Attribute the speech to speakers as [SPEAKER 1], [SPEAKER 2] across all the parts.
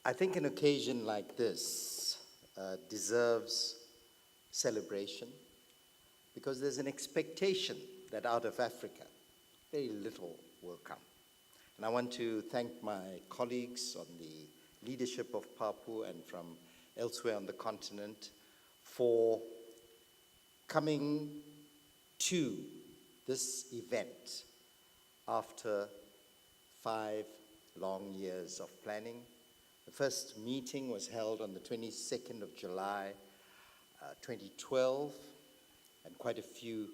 [SPEAKER 1] I think an occasion like this deserves celebration because there's an expectation that out of Africa, very little will come. And I want to thank my colleagues on the leadership of PAPU and from elsewhere on the continent for coming to this event after 5 long years of planning. The first meeting was held on the 22nd of July, 2012, and quite a few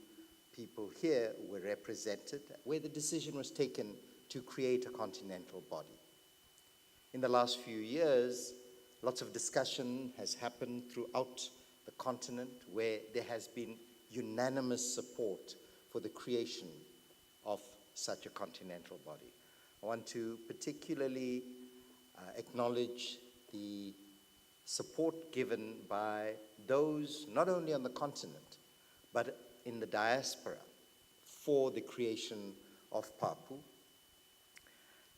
[SPEAKER 1] people here were represented, where the decision was taken to create a continental body. In the last few years, lots of discussion has happened throughout the continent where there has been unanimous support for the creation of such a continental body. I want to particularly acknowledge the support given by those not only on the continent, but in the diaspora for the creation of PAPU.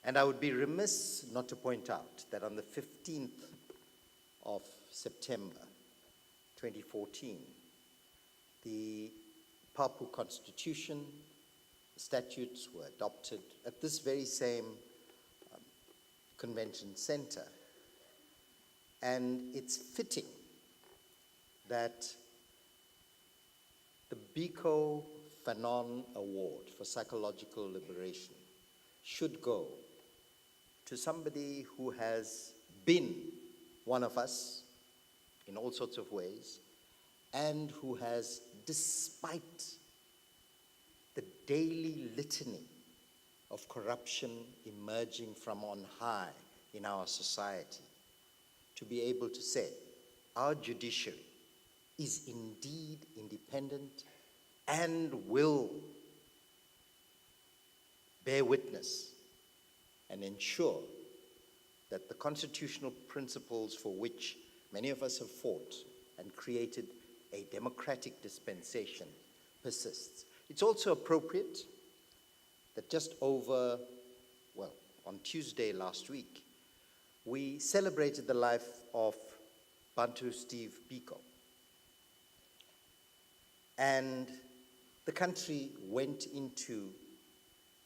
[SPEAKER 1] And I would be remiss not to point out that on the 15th of September 2014, the PAPU Constitution, the statutes were adopted at this very same convention center. And it's fitting that the Biko Fanon Award for Psychological Liberation should go to somebody who has been one of us in all sorts of ways and who has, despite the daily litany of corruption emerging from on high in our society, to be able to say, our judiciary is indeed independent and will bear witness and ensure that the constitutional principles for which many of us have fought and created a democratic dispensation persists. It's also appropriate that just over, well, on Tuesday last week, we celebrated the life of Bantu Steve Biko. And the country went into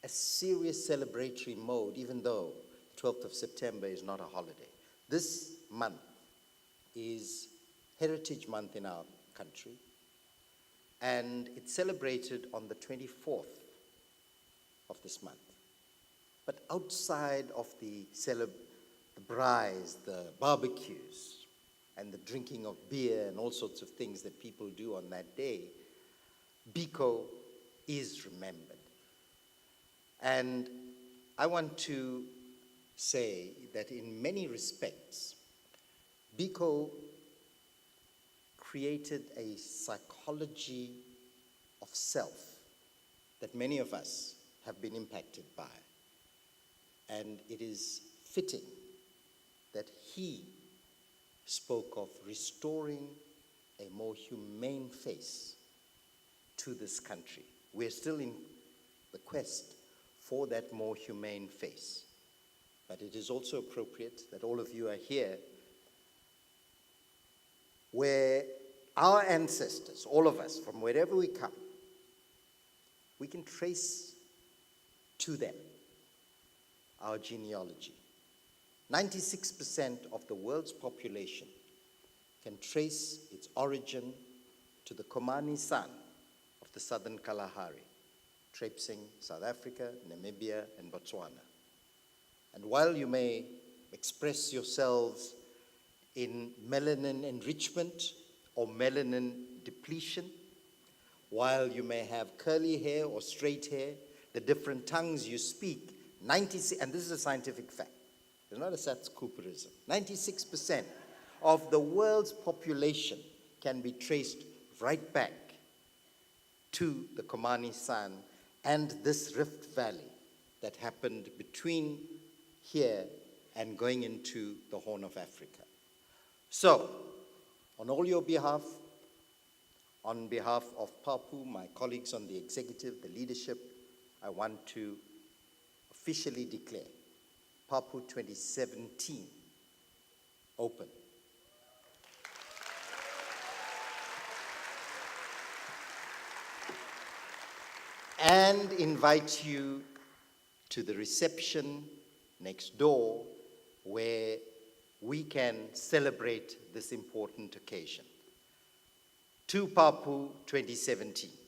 [SPEAKER 1] a serious celebratory mode, even though the 12th of September is not a holiday. This month is Heritage Month in our country, and it's celebrated on the 24th of this month. But outside of the braais, the barbecues, and the drinking of beer and all sorts of things that people do on that day, Biko is remembered. And I want to say that in many respects, Biko created a psychology of self that many of us have been impacted by. And it is fitting that he spoke of restoring a more humane face to this country. We're still in the quest for that more humane face. But it is also appropriate that all of you are here where our ancestors, all of us, from wherever we come, we can trace to them our genealogy. 96% of the world's population can trace its origin to the Komani San of the southern Kalahari, traipsing South Africa, Namibia, and Botswana. And while you may express yourselves in melanin enrichment or melanin depletion, while you may have curly hair or straight hair, the different tongues you speak, and this is a scientific fact, it's not a Saths Cooperism, 96% of the world's population can be traced right back to the Komani San and this Rift Valley that happened between here and going into the Horn of Africa. So, on all your behalf, on behalf of PAPU, my colleagues on the executive, the leadership, I want to officially declare PAPU 2017 open. And invite you to the reception next door where we can celebrate this important occasion. To Papu 2017.